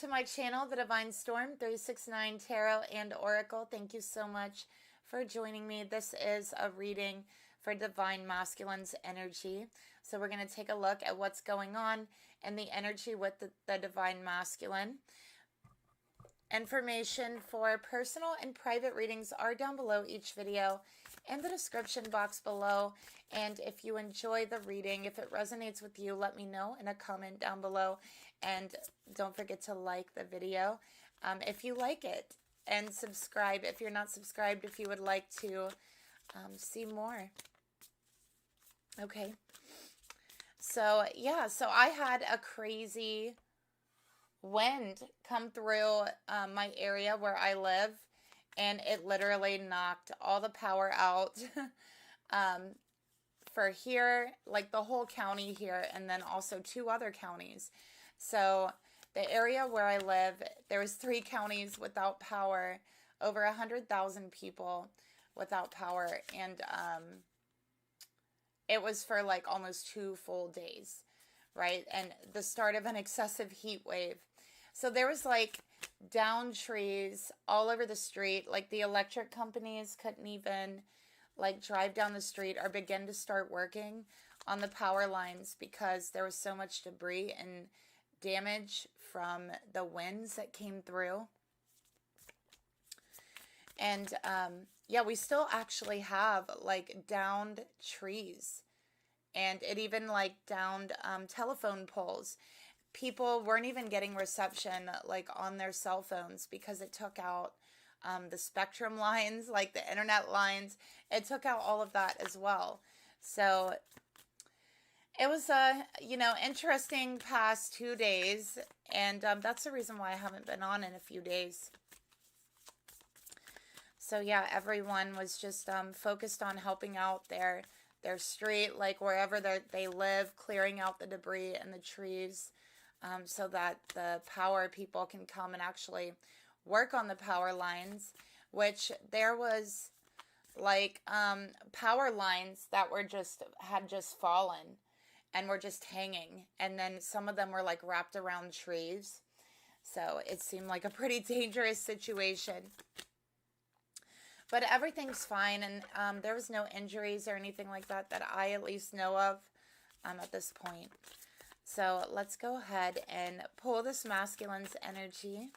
to my channel, The Divine Storm 369 Tarot and Oracle. Thank you so much for joining me. This is a reading for Divine Masculine's energy. So we're going to take a look at what's going on in the energy with the Divine Masculine. Information for personal and private readings are down below each video in the description box below. And if you enjoy the reading, if it resonates with you, let me know in a comment down below. And don't forget to like the video if you like it, and subscribe if you're not subscribed, if you would like to see more. Okay. So yeah, so I had a crazy wind come through my area where I live, and it literally knocked all the power out for here, like the whole county here, and then also 2 other counties. So the area where I live, there was 3 counties without power, over 100,000 people without power, and it was for like almost 2 full days, right? And the start of an excessive heat wave. So there was like down trees all over the street. Like the electric companies couldn't even like drive down the street or begin to start working on the power lines because there was so much debris and damage from the winds that came through. And yeah, we still actually have like downed trees, and it even like downed telephone poles. People weren't even getting reception like on their cell phones because it took out the spectrum lines, like the internet lines. It took out all of that as well. So it was a, interesting past 2 days, and that's the reason why I haven't been on in a few days. So yeah, everyone was just focused on helping out their street, like wherever they live, clearing out the debris and the trees, so that the power people can come and actually work on the power lines, which there was like power lines that were had just fallen and were just hanging, and then some of them were like wrapped around trees. So it seemed like a pretty dangerous situation. But everything's fine, and there was no injuries or anything like that that I at least know of at this point. So let's go ahead and pull this masculine's energy.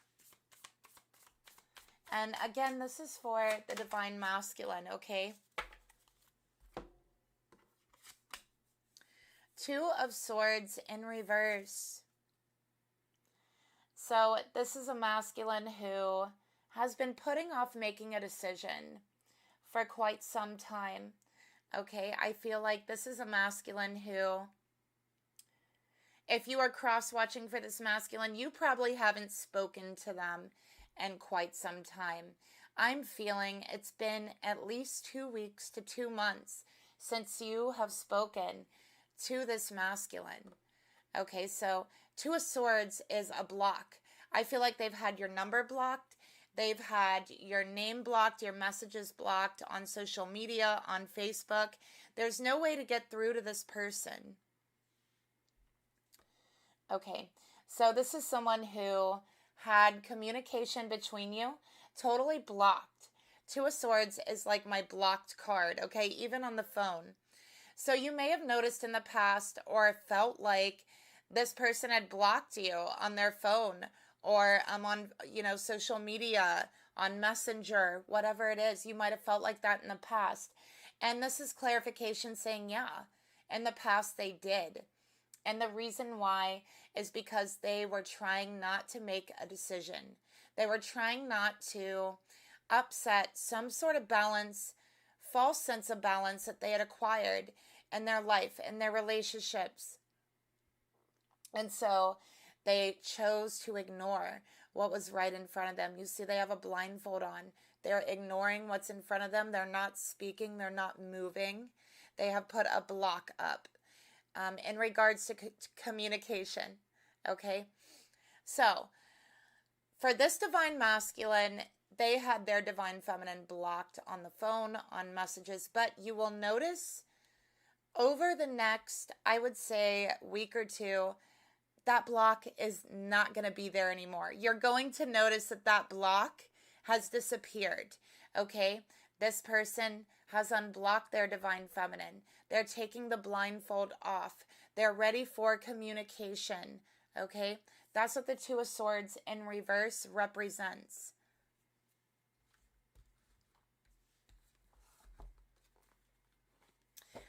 And again, this is for the Divine Masculine, okay? 2 of Swords in reverse. So this is a masculine who has been putting off making a decision for quite some time, okay? I feel like this is a masculine who, if you are cross-watching for this masculine, you probably haven't spoken to them in quite some time. I'm feeling it's been at least 2 weeks to 2 months since you have spoken to this masculine. Okay, so 2 of Swords is a block. I feel like they've had your number blocked. They've had your name blocked, your messages blocked on social media, on Facebook. There's no way to get through to this person. Okay, so this is someone who had communication between you totally blocked. 2 of Swords is like my blocked card, okay, even on the phone. So you may have noticed in the past or felt like this person had blocked you on their phone, or on, social media, on Messenger, whatever it is. You might have felt like that in the past. And this is clarification saying, yeah, in the past they did. And the reason why is because they were trying not to make a decision. They were trying not to upset some sort of balance, false sense of balance that they had acquired in their life, in their relationships. And so they chose to ignore what was right in front of them. You see, they have a blindfold on. They're ignoring what's in front of them. They're not speaking. They're not moving. They have put a block up in regards to communication. Okay? So, for this Divine Masculine, they had their Divine Feminine blocked on the phone, on messages. But you will notice over the next, I would say, week or 2, that block is not going to be there anymore. You're going to notice that that block has disappeared, okay? This person has unblocked their divine feminine. They're taking the blindfold off. They're ready for communication, okay? That's what the Two of Swords in reverse represents.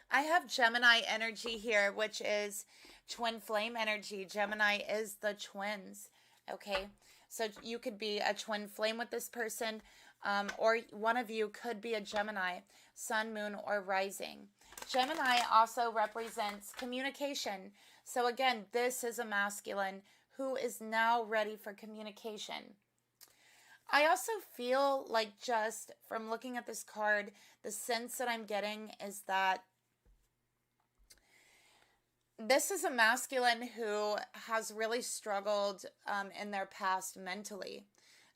I have Gemini energy here, which is twin flame energy. Gemini is the twins, okay? So you could be a twin flame with this person, or one of you could be a Gemini, sun, moon, or rising. Gemini also represents communication. So again, this is a masculine who is now ready for communication. I also feel like, just from looking at this card, the sense that I'm getting is that this is a masculine who has really struggled in their past mentally.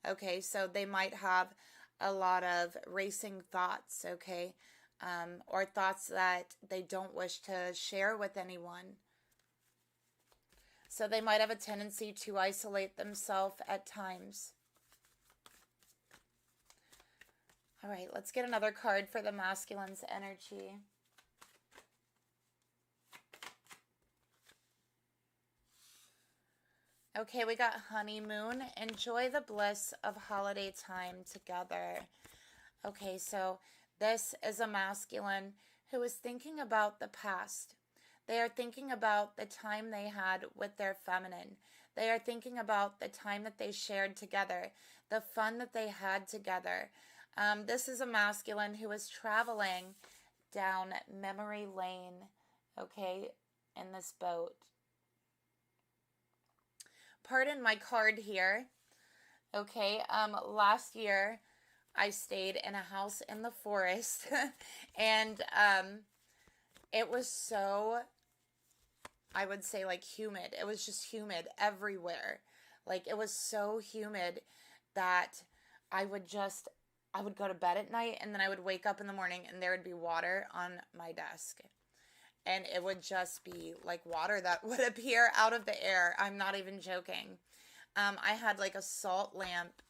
Okay, so they might have a lot of racing thoughts, okay, or thoughts that they don't wish to share with anyone. So they might have a tendency to isolate themselves at times. All right, let's get another card for the masculine's energy. Okay, we got honeymoon. Enjoy the bliss of holiday time together. Okay, so this is a masculine who is thinking about the past. They are thinking about the time they had with their feminine. They are thinking about the time that they shared together, the fun that they had together. This is a masculine who is traveling down memory lane, okay, in this boat. Pardon my card here. Okay, last year I stayed in a house in the forest and it was so, I would say, like, humid. It was just humid everywhere. Like, it was so humid that I would go to bed at night and then I would wake up in the morning and there would be water on my desk. And it would just be like water that would appear out of the air. I'm not even joking. I had like a salt lamp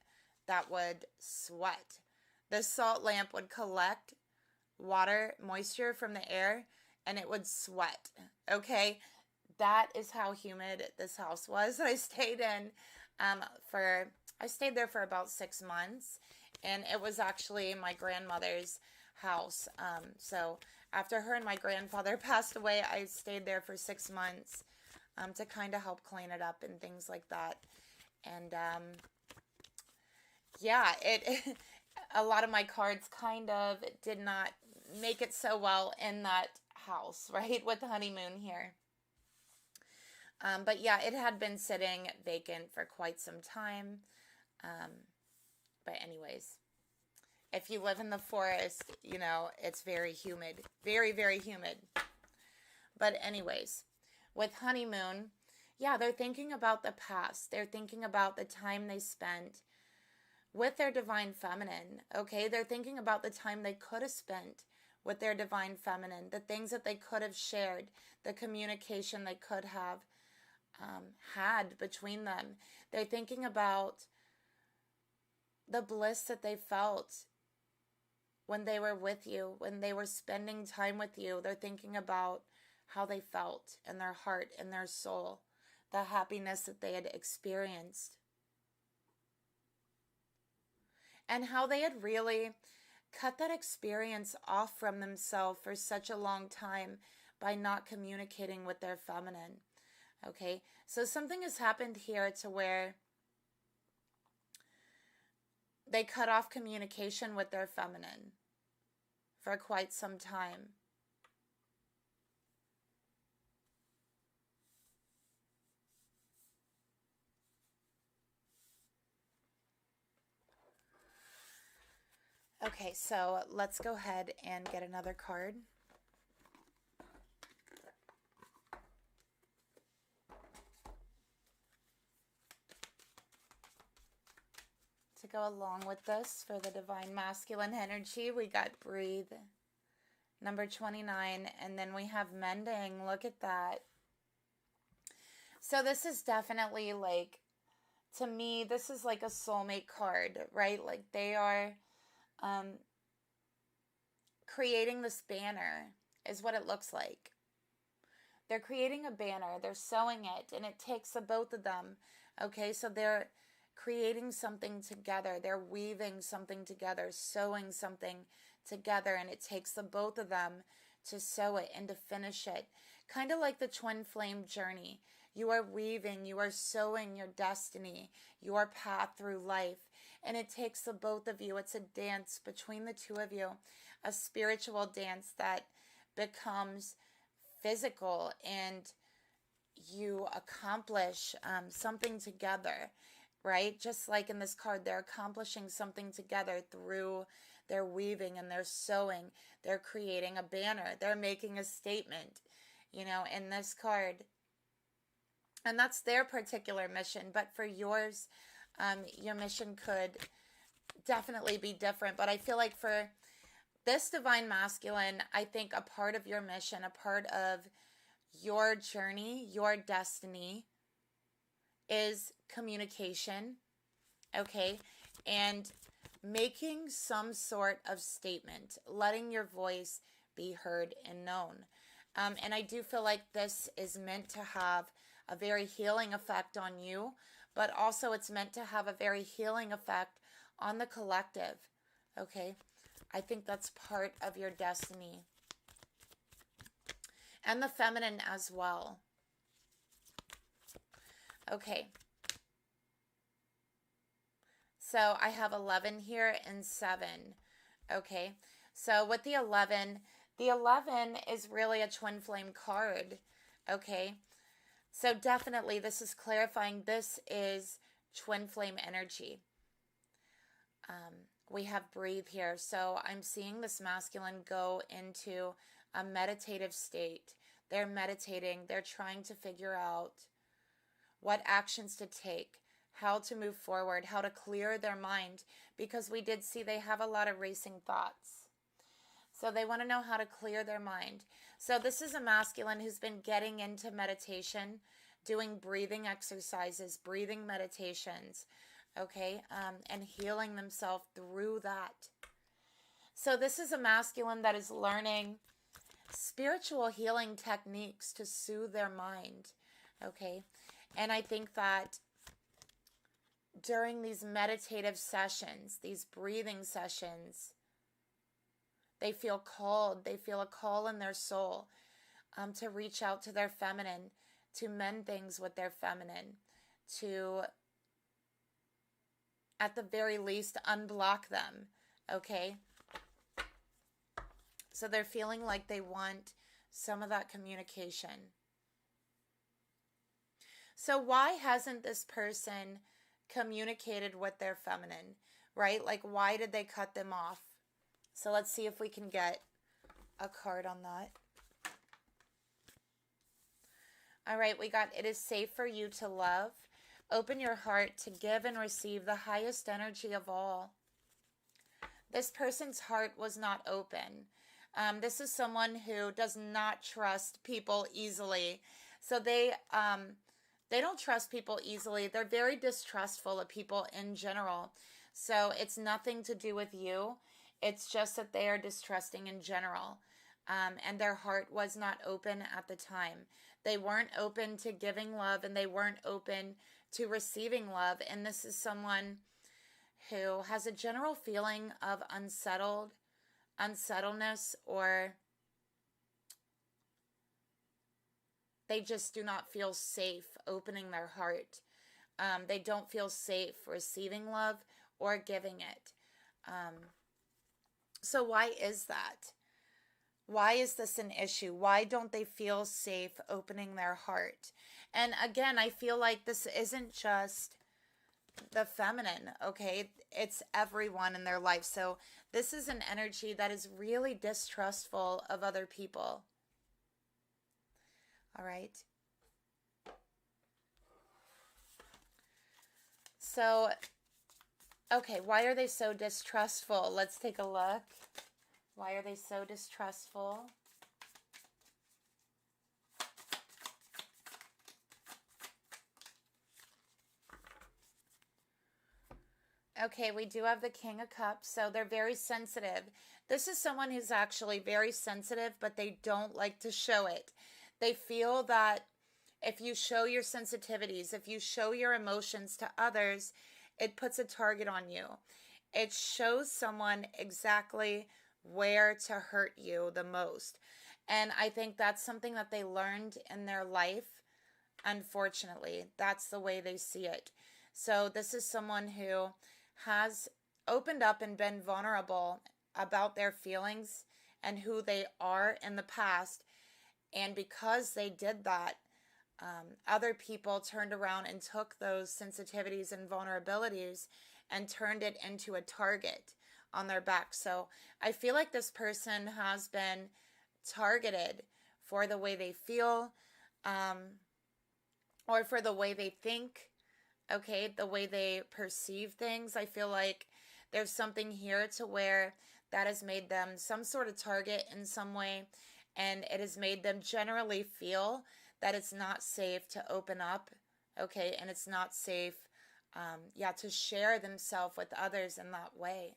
that would sweat. The salt lamp would collect water, moisture from the air, and it would sweat. Okay? That is how humid this house was that I stayed in. I stayed there for about 6 months. And it was actually my grandmother's house. So after her and my grandfather passed away, I stayed there for 6 months to kind of help clean it up and things like that. And yeah, a lot of my cards kind of did not make it so well in that house, right, with the honeymoon here. But yeah, it had been sitting vacant for quite some time. But anyways, if you live in the forest, you know, it's very humid. Very, very humid. But anyways, with honeymoon, yeah, they're thinking about the past. They're thinking about the time they spent with their divine feminine, okay? They're thinking about the time they could have spent with their divine feminine, the things that they could have shared, the communication they could have had between them. They're thinking about the bliss that they felt when they were with you, when they were spending time with you. They're thinking about how they felt in their heart, in their soul, the happiness that they had experienced, and how they had really cut that experience off from themselves for such a long time by not communicating with their feminine. Okay, so something has happened here to where they cut off communication with their feminine for quite some time. Okay, so let's go ahead and get another card. To go along with this for the divine masculine energy, we got breathe, number 29, and then we have mending. Look at that. So this is definitely like, to me, this is like a soulmate card, right? Like they are um, creating this banner, is what it looks like. They're creating a banner, they're sewing it, and it takes the both of them. Okay, so they're creating something together, they're weaving something together, sewing something together, and it takes the both of them to sew it and to finish it. Kind of like the twin flame journey. You are weaving, you are sewing your destiny, your path through life. And it takes the both of you. It's a dance between the two of you, a spiritual dance that becomes physical, and you accomplish something together, right? Just like in this card, they're accomplishing something together through their weaving and their sewing. They're creating a banner. They're making a statement, in this card. And that's their particular mission. But for yours, your mission could definitely be different. But I feel like for this divine masculine, I think a part of your mission, a part of your journey, your destiny is communication, okay? And making some sort of statement, letting your voice be heard and known. And I do feel like this is meant to have a very healing effect on you, but also it's meant to have a very healing effect on the collective, okay? I think that's part of your destiny. And the feminine as well. Okay. So I have 11 here and 7. Okay. So with the 11 is really a twin flame card. Okay. So definitely this is clarifying this is twin flame energy. We have breathe here. So I'm seeing this masculine go into a meditative state. They're meditating. They're trying to figure out what actions to take, how to move forward, how to clear their mind, because we did see they have a lot of racing thoughts. So they want to know how to clear their mind. So this is a masculine who's been getting into meditation, doing breathing exercises, breathing meditations, okay, and healing themselves through that. So this is a masculine that is learning spiritual healing techniques to soothe their mind, okay? And I think that during these meditative sessions, these breathing sessions, they feel called. They feel a call in their soul to reach out to their feminine, to mend things with their feminine, to, at the very least, unblock them, okay? So they're feeling like they want some of that communication. So why hasn't this person communicated with their feminine, right? Like, why did they cut them off? So let's see if we can get a card on that. All right, we got, it is safe for you to love. Open your heart to give and receive the highest energy of all. This person's heart was not open. This is someone who does not trust people easily. So they don't trust people easily. They're very distrustful of people in general. So it's nothing to do with you. It's just that they are distrusting in general. And their heart was not open at the time. They weren't open to giving love, and they weren't open to receiving love. And this is someone who has a general feeling of unsettledness, or they just do not feel safe opening their heart. They don't feel safe receiving love or giving it. So why is that? Why is this an issue? Why don't they feel safe opening their heart? And again, I feel like this isn't just the feminine, okay? It's everyone in their life. So this is an energy that is really distrustful of other people. All right. So, okay, why are they so distrustful? Let's take a look. Why are they so distrustful? Okay, we do have the King of Cups, so they're very sensitive. This is someone who's actually very sensitive, but they don't like to show it. They feel that if you show your sensitivities, if you show your emotions to others, it puts a target on you. It shows someone exactly where to hurt you the most. And I think that's something that they learned in their life. Unfortunately, that's the way they see it. So this is someone who has opened up and been vulnerable about their feelings and who they are in the past. And because they did that, other people turned around and took those sensitivities and vulnerabilities and turned it into a target on their back. So I feel like this person has been targeted for the way they feel, or for the way they think, okay, the way they perceive things. I feel like there's something here to where that has made them some sort of target in some way, and it has made them generally feel that it's not safe to open up, okay, and it's not safe, to share themselves with others in that way.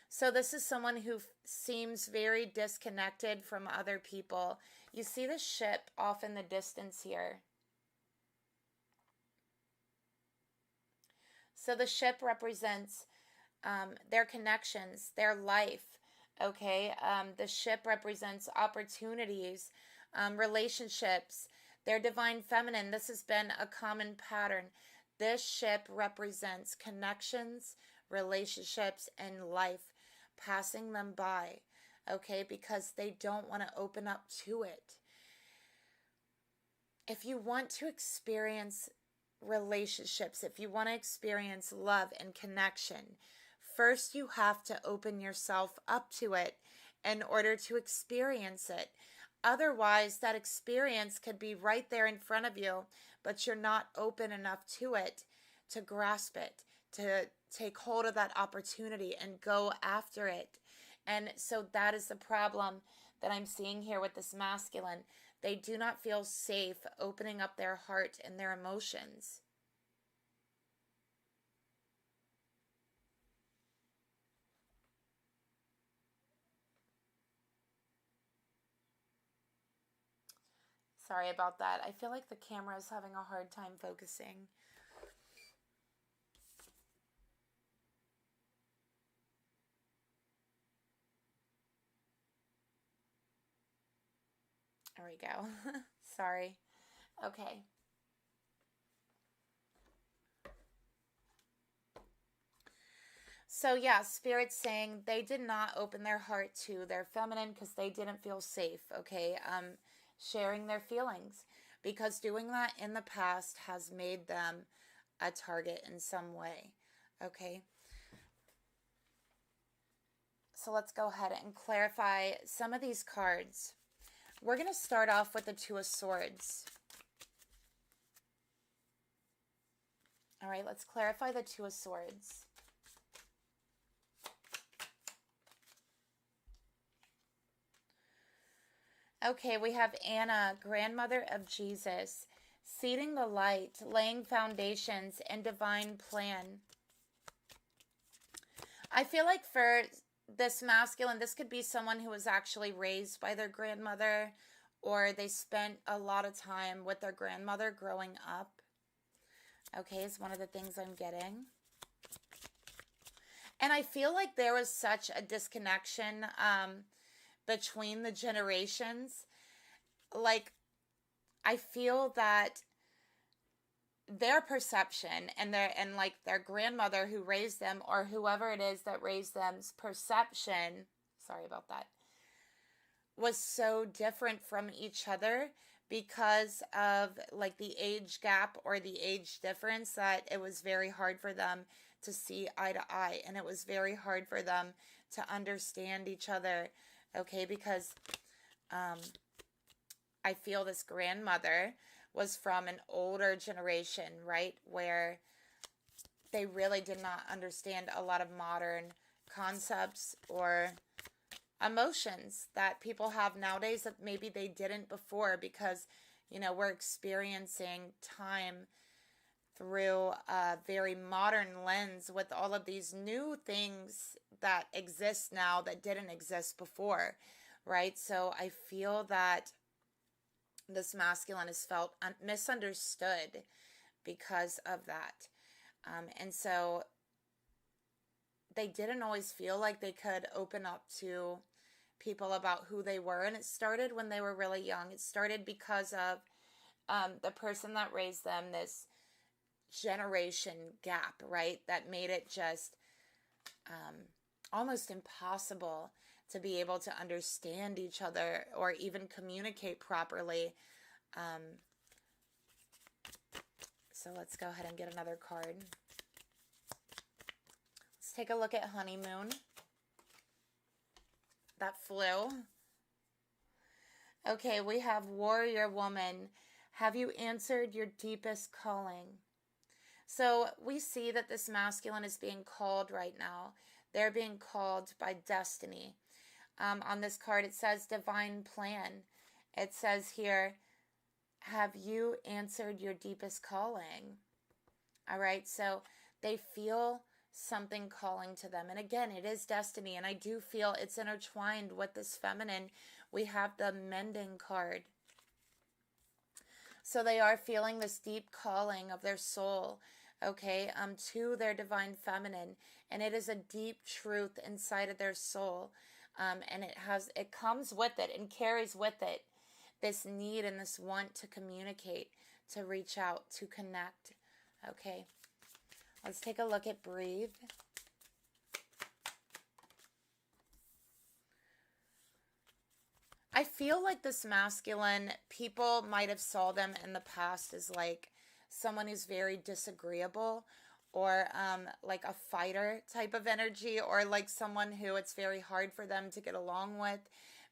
So this is someone who seems very disconnected from other people. You see the ship off in the distance here. So the ship represents their connections, their life. Okay, the ship represents opportunities, relationships, their divine feminine. This has been a common pattern. This ship represents connections, relationships, and life, passing them by. Okay, because they don't want to open up to it. If you want to experience relationships, if you want to experience love and connection, first you have to open yourself up to it in order to experience it. Otherwise, that experience could be right there in front of you, but you're not open enough to it to grasp it, to take hold of that opportunity and go after it. And so that is the problem that I'm seeing here with this masculine. They do not feel safe opening up their heart and their emotions. Sorry about that. I feel like the camera is having a hard time focusing. There we go. Sorry. Okay. So yeah, Spirit's saying they did not open their heart to their feminine because they didn't feel safe, okay? Sharing their feelings. Because doing that in the past has made them a target in some way, okay? So let's go ahead and clarify some of these cards. We're going to start off with the Two of Swords. All right, let's clarify the Two of Swords. Okay, we have Anna, grandmother of Jesus, seeding the light, laying foundations, and divine plan. I feel like for this masculine, this could be someone who was actually raised by their grandmother, or they spent a lot of time with their grandmother growing up. Okay, is one of the things I'm getting. And I feel like there was such a disconnection between the generations. Like, I feel that their perception and their grandmother who raised them, or whoever it is that raised them's perception, sorry about that, was so different from each other because of like the age gap or the age difference, that it was very hard for them to see eye to eye, and it was very hard for them to understand each other, okay? Because I feel this grandmother was from an older generation, right, where they really did not understand a lot of modern concepts or emotions that people have nowadays that maybe they didn't before, because, you know, we're experiencing time through a very modern lens with all of these new things that exist now that didn't exist before, right? So I feel that this masculine is felt misunderstood because of that. And so they didn't always feel like they could open up to people about who they were. And it started when they were really young. It started because of the person that raised them, this generation gap, right? That made it just almost impossible to be able to understand each other or even communicate properly. So let's go ahead and get another card. Let's take a look at honeymoon. That flew. Okay, we have warrior woman. Have you answered your deepest calling? So we see that this masculine is being called right now. They're being called by destiny. On this card, it says divine plan. It says here, have you answered your deepest calling? All right, so they feel something calling to them. And again, it is destiny. And I do feel it's intertwined with this feminine. We have the mending card. So they are feeling this deep calling of their soul, okay, to their divine feminine. And it is a deep truth inside of their soul. And it comes with it and carries with it this need and this want to communicate, to reach out, to connect. Okay, let's take a look at breathe. I feel like this masculine, people might have saw them in the past as like someone who's very disagreeable, or like a fighter type of energy, or like someone who it's very hard for them to get along with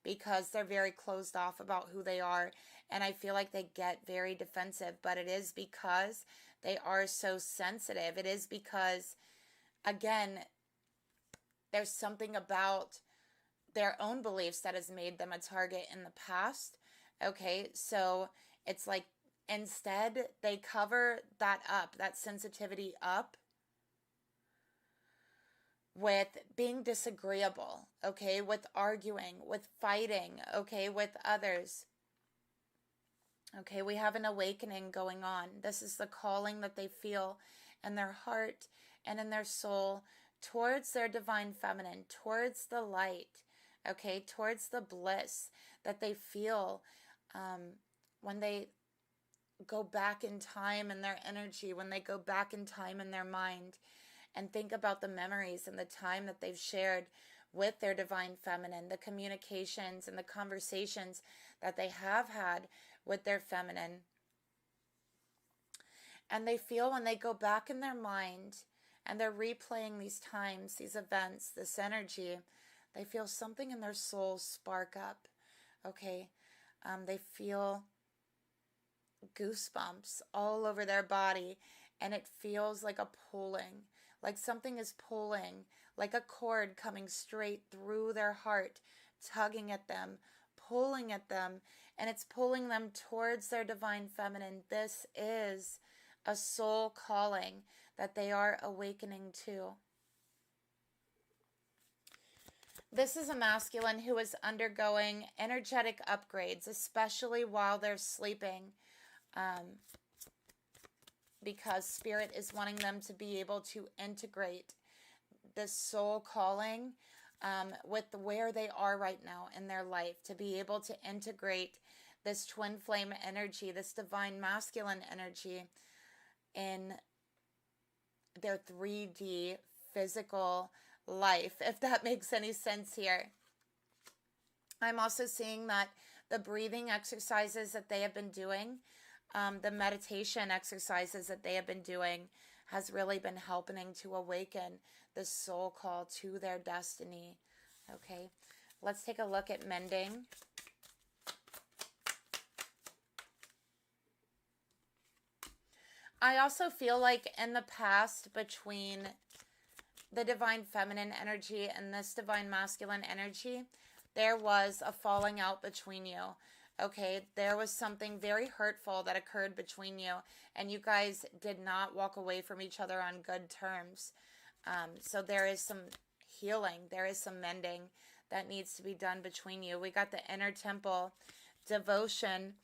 because they're very closed off about who they are. And I feel like they get very defensive, but it is because they are so sensitive. It is because, again, there's something about their own beliefs that has made them a target in the past. Okay, so it's like instead they cover that up, that sensitivity up, with being disagreeable, okay, with arguing, with fighting, okay, with others. Okay, we have an awakening going on. This is the calling that they feel in their heart and in their soul towards their divine feminine, towards the light, okay, towards the bliss that they feel when they go back in time in their energy, when they go back in time in their mind and think about the memories and the time that they've shared with their divine feminine, the communications and the conversations that they have had with their feminine. And they feel when they go back in their mind and they're replaying these times, these events, this energy, they feel something in their soul spark up, okay? They feel goosebumps all over their body, and it feels like a pulling, like something is pulling, like a cord coming straight through their heart, tugging at them, pulling at them, and it's pulling them towards their divine feminine. This is a soul calling that they are awakening to. This is a masculine who is undergoing energetic upgrades, especially while they're sleeping, because Spirit is wanting them to be able to integrate this soul calling with where they are right now in their life, to be able to integrate this twin flame energy, this divine masculine energy in their 3D physical life, if that makes any sense here. I'm also seeing that the breathing exercises that they have been doing, the meditation exercises that they have been doing, has really been helping to awaken the soul call to their destiny. Okay, let's take a look at mending. I also feel like in the past, between the divine feminine energy and this divine masculine energy, there was a falling out between you. Okay, there was something very hurtful that occurred between you, and you guys did not walk away from each other on good terms. So there is some healing, there is some mending that needs to be done between you. We got the inner temple, devotion,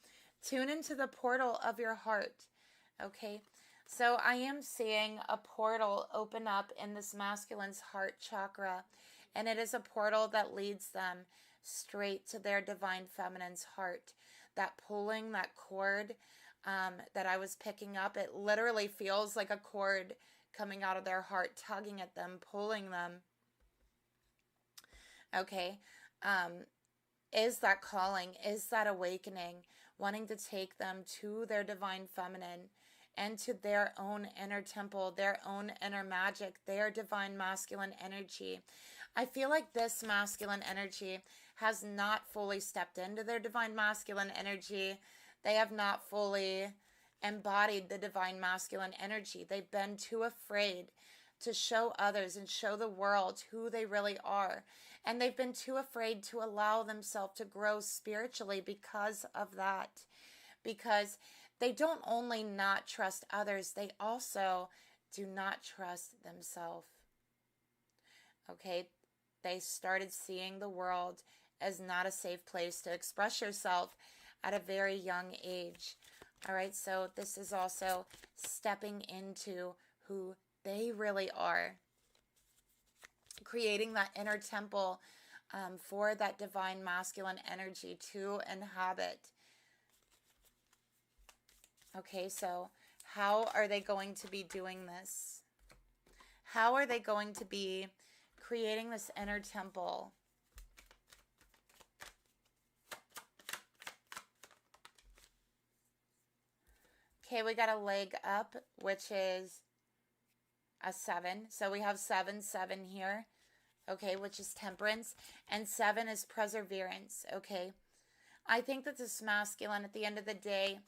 tune into the portal of your heart. Okay, so I am seeing a portal open up in this masculine's heart chakra, and it is a portal that leads them straight to their divine feminine's heart. That pulling, that cord that I was picking up, it literally feels like a cord coming out of their heart, tugging at them, pulling them. Okay, is that calling, is that awakening, wanting to take them to their divine feminine and to their own inner temple, their own inner magic, their divine masculine energy. I feel like this masculine energy has not fully stepped into their divine masculine energy. They have not fully embodied the divine masculine energy. They've been too afraid to show others and show the world who they really are. And they've been too afraid to allow themselves to grow spiritually because of that. Because they don't only not trust others, they also do not trust themselves. Okay, they started seeing the world as not a safe place to express yourself at a very young age. All right, so this is also stepping into who they really are, creating that inner temple for that divine masculine energy to inhabit. Okay, so how are they going to be doing this? How are they going to be creating this inner temple? Okay, we got a leg up, which is a 7. So we have 7 here, okay, which is temperance. And 7 is perseverance, okay. I think that this masculine, at the end of the day,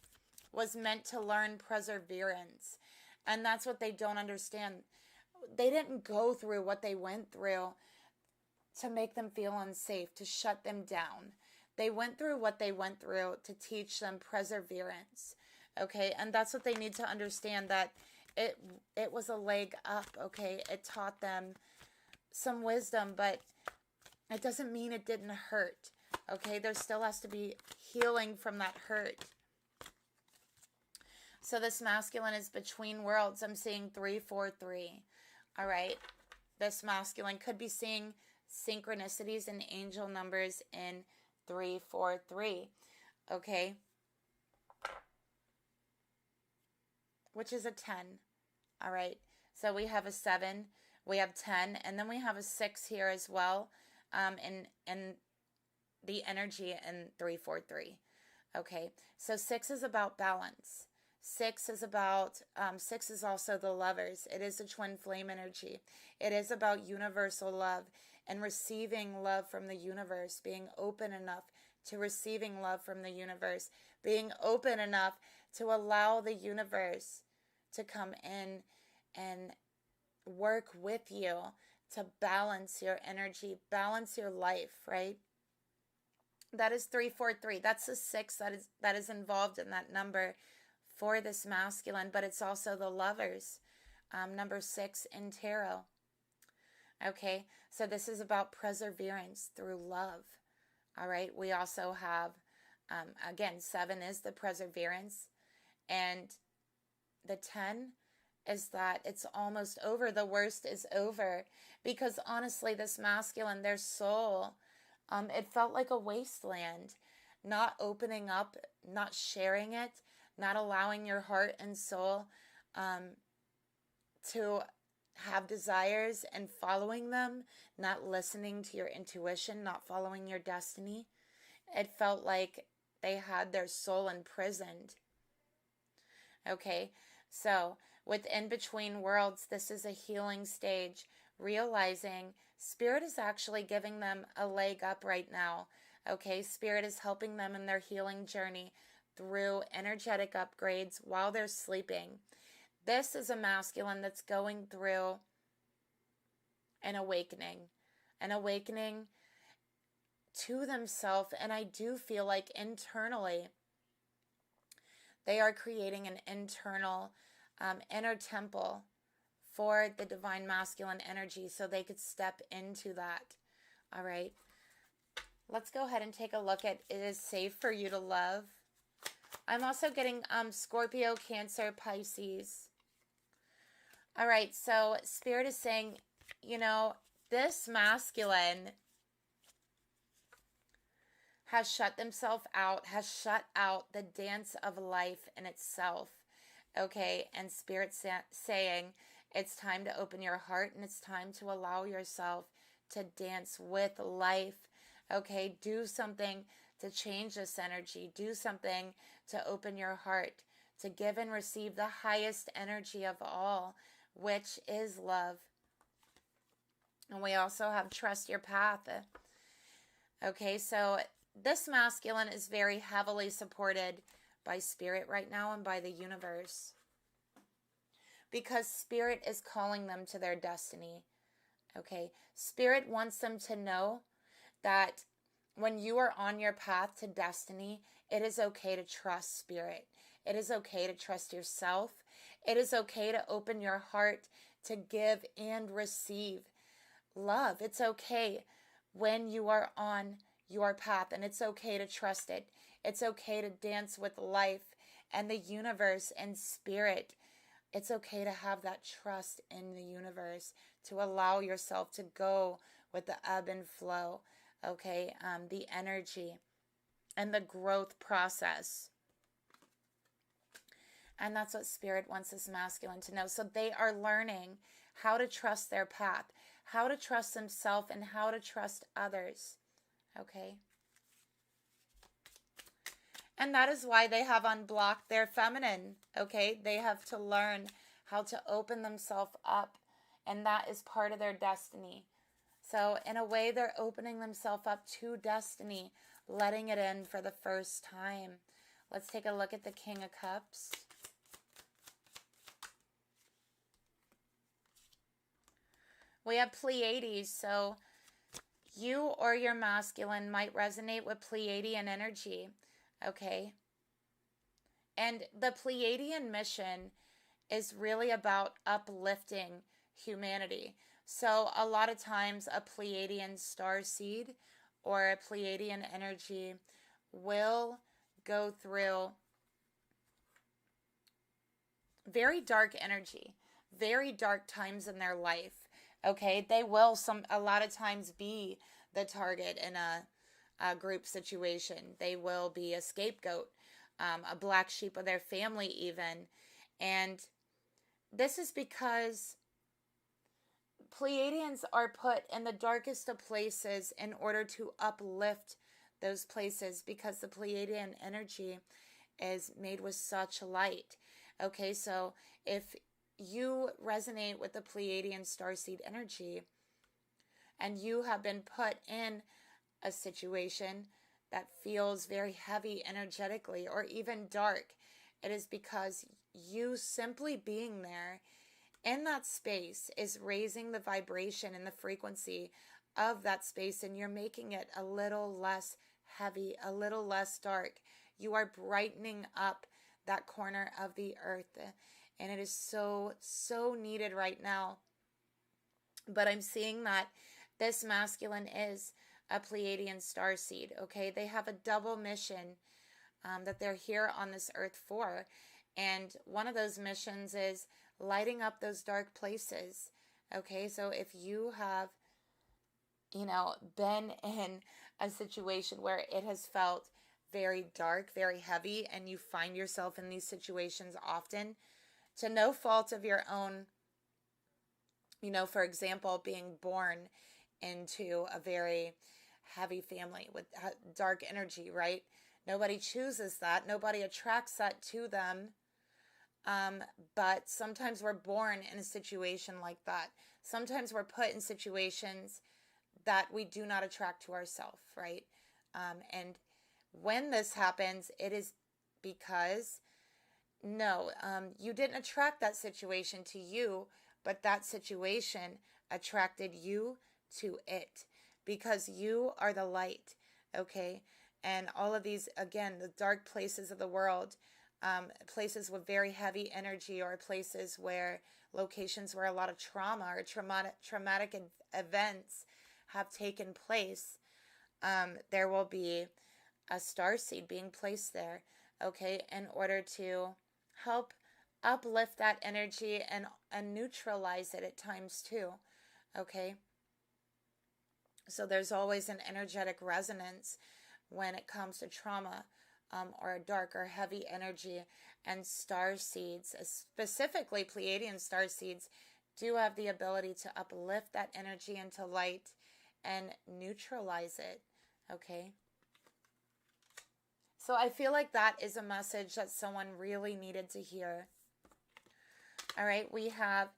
was meant to learn perseverance. And that's what they don't understand. They didn't go through what they went through to make them feel unsafe, to shut them down. They went through what they went through to teach them perseverance. Okay, and that's what they need to understand, that it was a leg up, okay? It taught them some wisdom, but it doesn't mean it didn't hurt, okay? There still has to be healing from that hurt. So this masculine is between worlds. I'm seeing 3, 4, 3. All right, this masculine could be seeing synchronicities and angel numbers in 3, 4, 3, okay? Which is a 10, all right? So we have a 7, we have 10, and then we have a 6 here as well, in the energy in 3, 4, 3, okay? So 6 is about balance. 6 is about, 6 is also the lovers. It is a twin flame energy. It is about universal love and receiving love from the universe, being open enough to receiving love from the universe, being open enough to allow the universe to come in and work with you to balance your energy, balance your life, right? That is 3, 4, 3. That's the 6 that is involved in that number for this masculine, but it's also the lovers, number 6 in tarot. Okay, so this is about perseverance through love. All right, we also have, again, 7 is the perseverance, and the 10 is that it's almost over. The worst is over, because honestly, this masculine, their soul, it felt like a wasteland, not opening up, not sharing it, not allowing your heart and soul to have desires and following them, not listening to your intuition, not following your destiny. It felt like they had their soul imprisoned. Okay, so with In Between Worlds, this is a healing stage, realizing Spirit is actually giving them a leg up right now. Okay, Spirit is helping them in their healing journey through energetic upgrades while they're sleeping. This is a masculine that's going through an awakening to themselves. And I do feel like internally they are creating an internal inner temple for the divine masculine energy so they could step into that. All right. Let's go ahead and take a look at it is safe for you to love. I'm also getting Scorpio, Cancer, Pisces. All right, so Spirit is saying, you know, this masculine has shut themselves out, has shut out the dance of life in itself. Okay, and Spirit saying it's time to open your heart and it's time to allow yourself to dance with life. Okay, do something to change this energy. Do something to open your heart, to give and receive the highest energy of all, which is love. And we also have trust your path. Okay, so this masculine is very heavily supported by Spirit right now and by the universe, because Spirit is calling them to their destiny. Okay, Spirit wants them to know that when you are on your path to destiny, it is okay to trust Spirit. It is okay to trust yourself. It is okay to open your heart to give and receive love. It's okay when you are on your path, and it's okay to trust it. It's okay to dance with life and the universe and Spirit. It's okay to have that trust in the universe, to allow yourself to go with the ebb and flow, okay, the energy and the growth process. And that's what Spirit wants this masculine to know. So they are learning how to trust their path, how to trust themselves, and how to trust others, okay? And that is why they have unblocked their feminine, okay? They have to learn how to open themselves up, and that is part of their destiny. So in a way, they're opening themselves up to destiny, letting it in for the first time. Let's take a look at the King of Cups. We have Pleiades, so you or your masculine might resonate with Pleiadian energy, okay? And the Pleiadian mission is really about uplifting humanity. So a lot of times a Pleiadian starseed or a Pleiadian energy will go through very dark energy, very dark times in their life. Okay, they will a lot of times be the target in a group situation. They will be a scapegoat, a black sheep of their family even. And this is because Pleiadians are put in the darkest of places in order to uplift those places, because the Pleiadian energy is made with such light. Okay, so if you resonate with the Pleiadian starseed energy and you have been put in a situation that feels very heavy energetically or even dark, it is because you simply being there in that space is raising the vibration and the frequency of that space, and you're making it a little less heavy, a little less dark. You are brightening up that corner of the earth, and it is so, so needed right now. But I'm seeing that this masculine is a Pleiadian starseed, okay? They have a double mission that they're here on this earth for. And one of those missions is lighting up those dark places, okay? So if you have, been in a situation where it has felt very dark, very heavy, and you find yourself in these situations often, to no fault of your own, for example, being born into a very heavy family with dark energy, right? Nobody chooses that. Nobody attracts that to them. But sometimes we're born in a situation like that. Sometimes we're put in situations that we do not attract to ourselves, right? And when this happens, it is because you didn't attract that situation to you, but that situation attracted you to it, because you are the light. okay? And all of these, again, the dark places of the world, places with very heavy energy, or places where locations where a lot of trauma or traumatic events have taken place, there will be a starseed being placed there, okay, in order to help uplift that energy and neutralize it at times too, okay? So there's always an energetic resonance when it comes to trauma, or dark or heavy energy, and star seeds, specifically Pleiadian star seeds, do have the ability to uplift that energy into light and neutralize it, okay? So I feel like that is a message that someone really needed to hear. All right, we have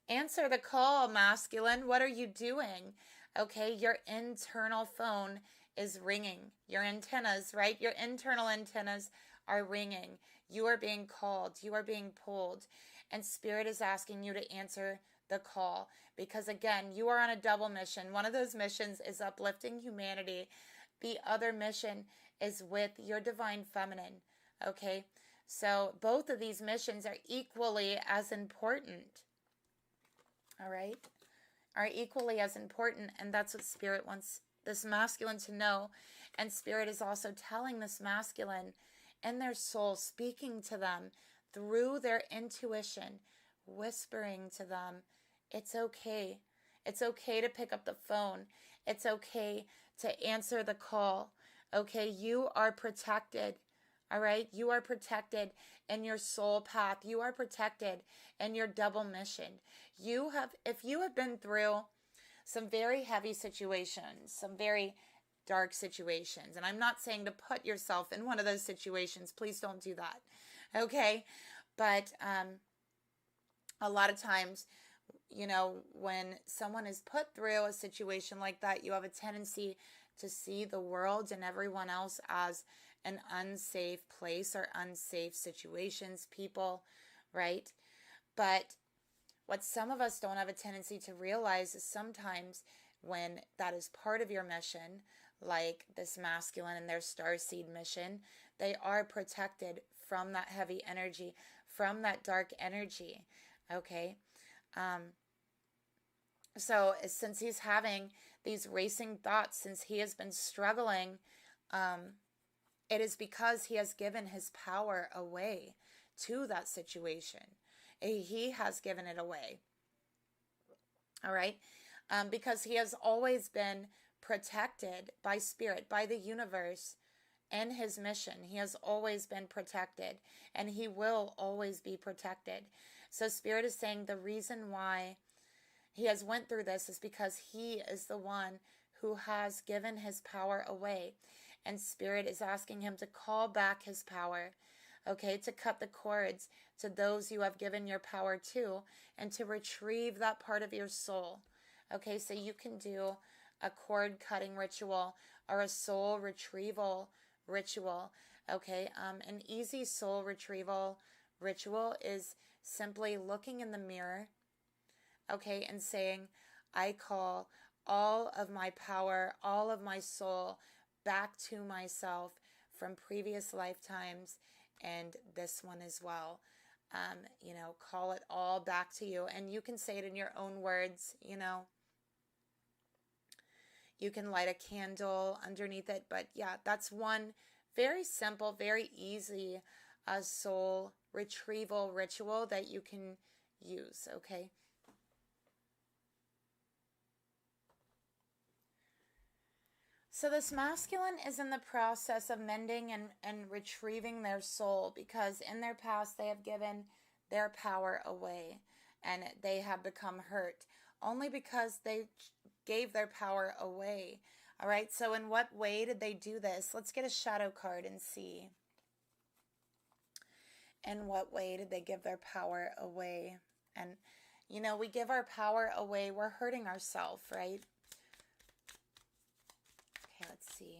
answer the call, masculine. What are you doing? Okay, your internal phone is ringing. Your antennas, right? Your internal antennas are ringing. You are being called. You are being pulled. And Spirit is asking you to answer the call. Because again, you are on a double mission. One of those missions is uplifting humanity. The other mission is with your divine feminine. Okay? So both of these missions are equally as important. All right? Are equally as important, and that's what Spirit wants this masculine to know. And Spirit is also telling this masculine in their soul, speaking to them through their intuition, whispering to them, it's okay. It's okay to pick up the phone. It's okay to answer the call. Okay, you are protected. All right, you are protected in your soul path. You are protected in your double mission. If you have been through some very heavy situations, some very dark situations, and I'm not saying to put yourself in one of those situations. Please don't do that. Okay, but a lot of times, you know, when someone is put through a situation like that, you have a tendency to see the world and everyone else as an unsafe place or unsafe situations, people, right? But what some of us don't have a tendency to realize is sometimes when that is part of your mission, like this masculine and their starseed mission, they are protected from that heavy energy, from that dark energy, okay? So since he's having these racing thoughts, since he has been struggling, it is because he has given his power away to that situation. He has given it away. All right? Because he has always been protected by Spirit, by the universe, and his mission. He has always been protected, and he will always be protected. So Spirit is saying the reason why he has went through this is because he is the one who has given his power away. And Spirit is asking him to call back his power, okay, to cut the cords to those you have given your power to, and to retrieve that part of your soul. Okay, so you can do a cord cutting ritual or a soul retrieval ritual. Okay, an easy soul retrieval ritual is simply looking in the mirror, okay, and saying, I call all of my power, all of my soul back to myself from previous lifetimes and this one as well. You know, call it all back to you. And you can say it in your own words, you know. You can light a candle underneath it. But yeah, that's one very simple, very easy soul retrieval ritual that you can use, okay? So this masculine is in the process of mending and retrieving their soul, because in their past they have given their power away and they have become hurt only because they gave their power away. All right, so in what way did they do this? Let's get a shadow card and see. In what way did they give their power away? And, you know, we give our power away, we're hurting ourselves, right? Okay, let's see.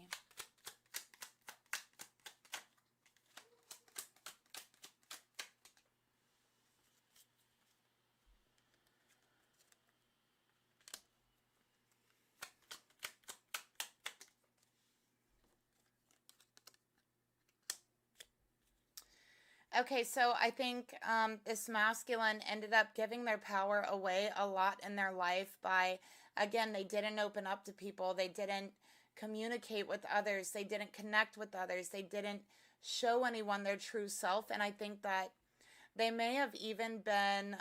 Okay, so I think this masculine ended up giving their power away a lot in their life by, again, they didn't open up to people. They didn't communicate with others. They didn't connect with others. They didn't show anyone their true self. And I think that they may have even been,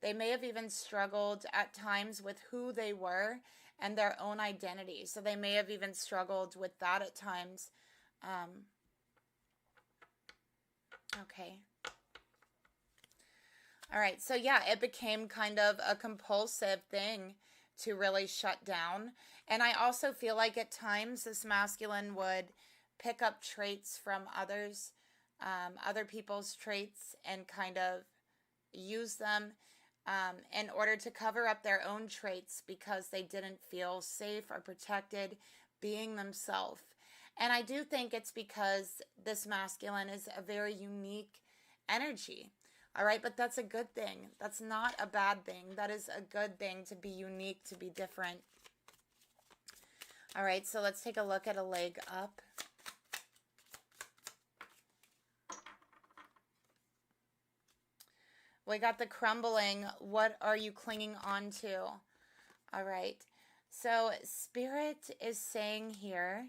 they may have even struggled at times with who they were and their own identity. So they may have even struggled with that at times. Okay. All right. So yeah, it became kind of a compulsive thing to really shut down. And I also feel like at times this masculine would pick up traits from others, other people's traits, and kind of use them in order to cover up their own traits because they didn't feel safe or protected being themselves. And I do think it's because this masculine is a very unique energy. All right, but that's a good thing. That's not a bad thing. That is a good thing to be unique, to be different. All right, so let's take a look at a leg up. We got the crumbling. What are you clinging on to? All right, so Spirit is saying here,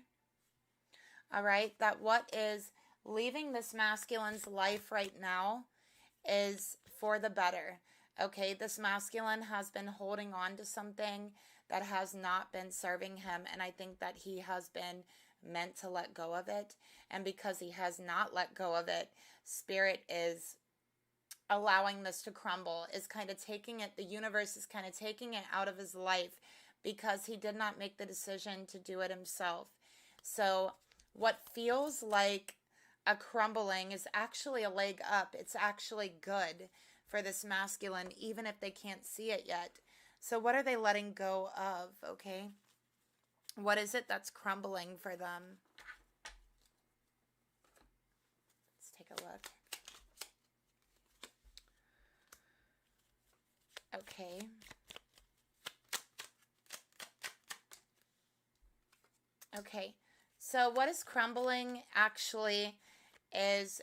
all right, that what is leaving this masculine's life right now is for the better. Okay, this masculine has been holding on to something that has not been serving him, and I think that he has been meant to let go of it. And because he has not let go of it, Spirit is allowing this to crumble, is kind of taking it, the universe is kind of taking it out of his life because he did not make the decision to do it himself. So what feels like a crumbling is actually a leg up. It's actually good for this masculine, even if they can't see it yet. So what are they letting go of, okay? What is it that's crumbling for them? Let's take a look. Okay. Okay. So what is crumbling actually is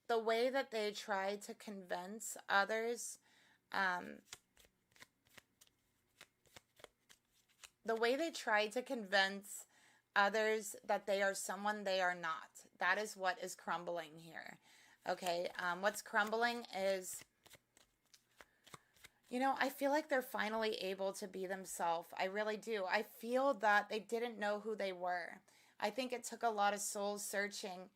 the way that they try to convince others, the way they try to convince others that they are someone they are not. That is what is crumbling here. Okay, what's crumbling is, you know, I feel like they're finally able to be themselves. I really do. I feel that they didn't know who they were. I think it took a lot of soul searching.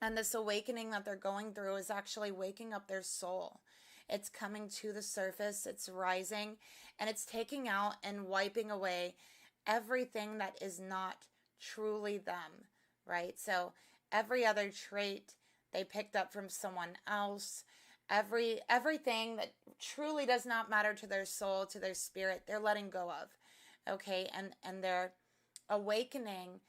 And this awakening that they're going through is actually waking up their soul. It's coming to the surface. It's rising. And it's taking out and wiping away everything that is not truly them. Right? So every other trait they picked up from someone else, everything that truly does not matter to their soul, to their spirit, they're letting go of. Okay? And they're awakening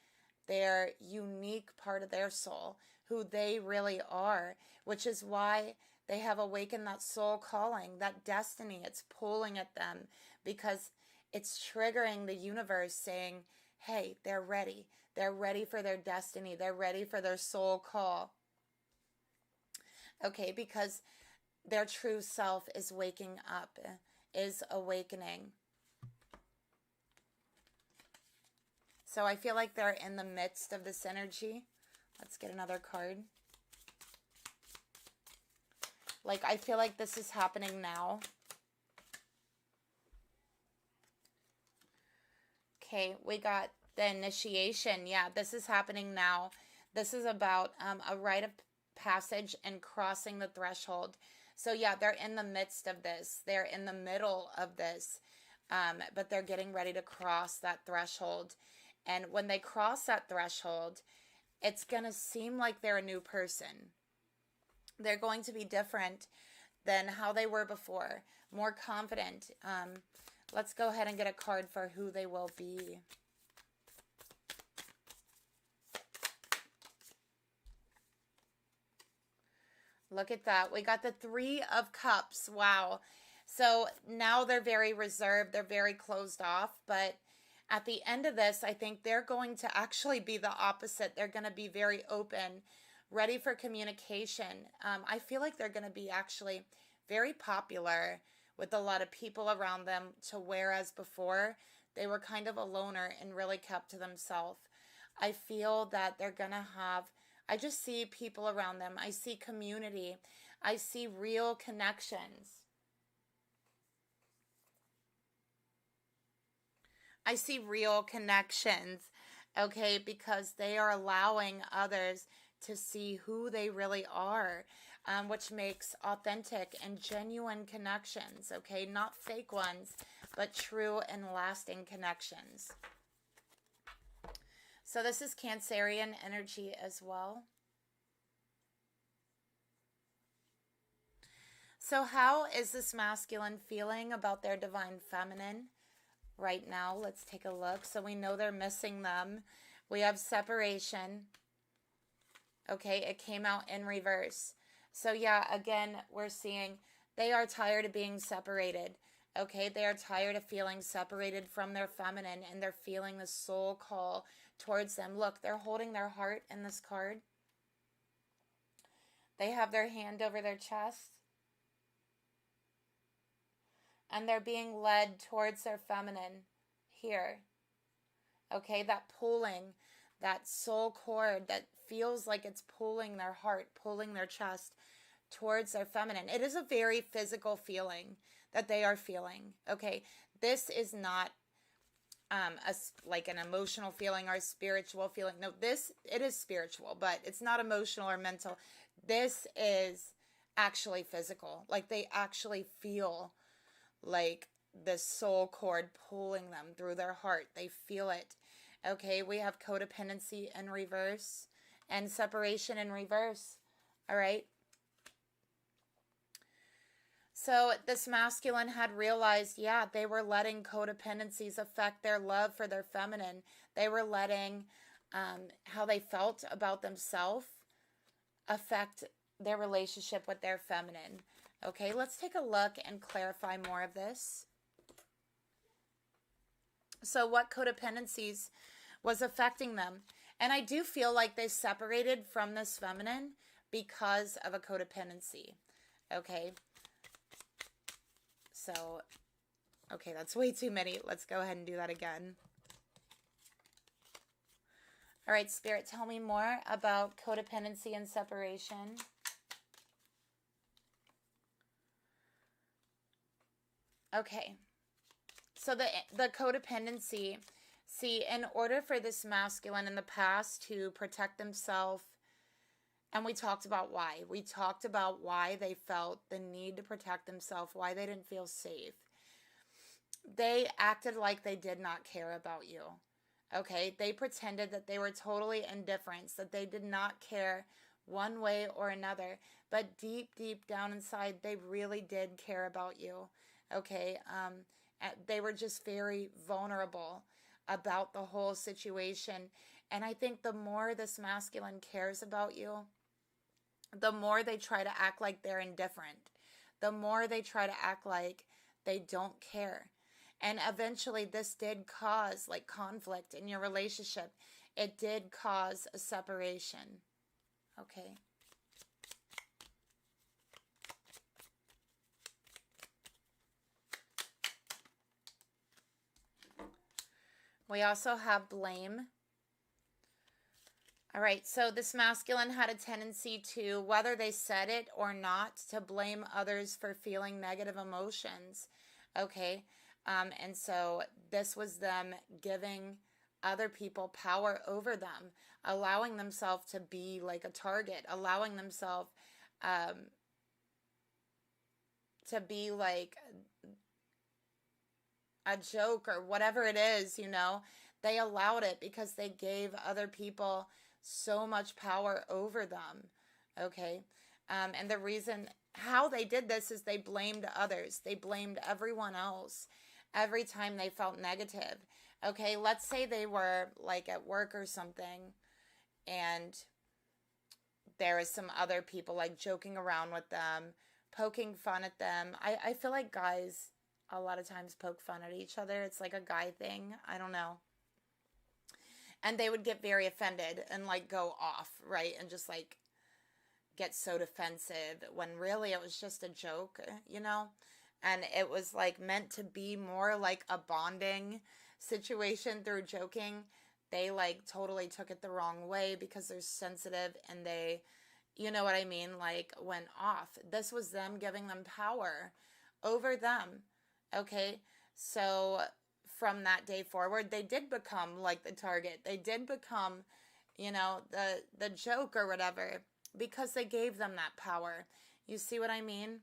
their unique part of their soul, who they really are, which is why they have awakened that soul calling, that destiny. It's pulling at them because it's triggering the universe saying, hey, they're ready. They're ready for their destiny. They're ready for their soul call. Okay, because their true self is waking up, is awakening. So I feel like they're in the midst of this energy. Let's get another card. Like, I feel like this is happening now. Okay, we got the initiation. Yeah, this is happening now. This is about a rite of passage and crossing the threshold. So yeah, they're in the midst of this. They're in the middle of this. But they're getting ready to cross that threshold. And when they cross that threshold, it's going to seem like they're a new person. They're going to be different than how they were before, more confident. Let's go ahead and get a card for who they will be. Look at that. We got the 3 of Cups. Wow. So now they're very reserved. They're very closed off. But at the end of this, I think they're going to actually be the opposite. They're going to be very open ready for communication. I feel like they're going to be actually very popular with a lot of people around them, to whereas before they were kind of a loner and really kept to themselves. I feel that they're going to have, I just see people around them. I see community. I see real connections. I see real connections, okay, because they are allowing others to see who they really are, which makes authentic and genuine connections, okay, not fake ones, but true and lasting connections. So this is Cancerian energy as well. So how is this masculine feeling about their divine feminine right now? Let's take a look. So we know they're missing them. We have separation. Okay, it came out in reverse. So yeah, again, we're seeing they are tired of being separated. Okay, they are tired of feeling separated from their feminine, and they're feeling the soul call towards them. Look, they're holding their heart in this card. They have their hand over their chest. And they're being led towards their feminine here. Okay, that pulling, that soul cord that feels like it's pulling their heart, pulling their chest towards their feminine. It is a very physical feeling that they are feeling. Okay, this is not like an emotional feeling or a spiritual feeling. No, it is spiritual, but it's not emotional or mental. This is actually physical. Like they actually feel like the soul cord pulling them through their heart. They feel it. Okay, we have codependency in reverse and separation in reverse. All right. So this masculine had realized, yeah, they were letting codependencies affect their love for their feminine. They were letting how they felt about themselves affect their relationship with their feminine. Okay, let's take a look and clarify more of this. So what codependencies was affecting them? And I do feel like they separated from this feminine because of a codependency. Okay. So, okay, that's way too many. Let's go ahead and do that again. All right, Spirit, tell me more about codependency and separation. Okay, so the codependency, see, in order for this masculine in the past to protect themselves, and we talked about why. We talked about why they felt the need to protect themselves, why they didn't feel safe. They acted like they did not care about you, okay? They pretended that they were totally indifferent, that they did not care one way or another, but deep, deep down inside, they really did care about you. Okay, they were just very vulnerable about the whole situation. And I think the more this masculine cares about you, the more they try to act like they're indifferent. The more they try to act like they don't care. And eventually this did cause like conflict in your relationship. It did cause a separation. Okay. We also have blame. All right, so this masculine had a tendency to, whether they said it or not, to blame others for feeling negative emotions. Okay, and so this was them giving other people power over them, allowing themselves to be like a target, allowing themselves to be like a joke or whatever it is, you know. They allowed it because they gave other people so much power over them. Okay. And the reason how they did this is they blamed others. They blamed everyone else every time they felt negative. Okay. Let's say they were like at work or something and there is some other people like joking around with them, poking fun at them. I feel like guys a lot of times poke fun at each other. It's like a guy thing. I don't know. And they would get very offended and like go off, right? And just like get so defensive when really it was just a joke, you know? And it was like meant to be more like a bonding situation through joking. They like totally took it the wrong way because they're sensitive and they, you know what I mean, like went off. This was them giving them power over them. Okay? So from that day forward, they did become like the target. They did become, you know, the joke or whatever because they gave them that power. You see what I mean?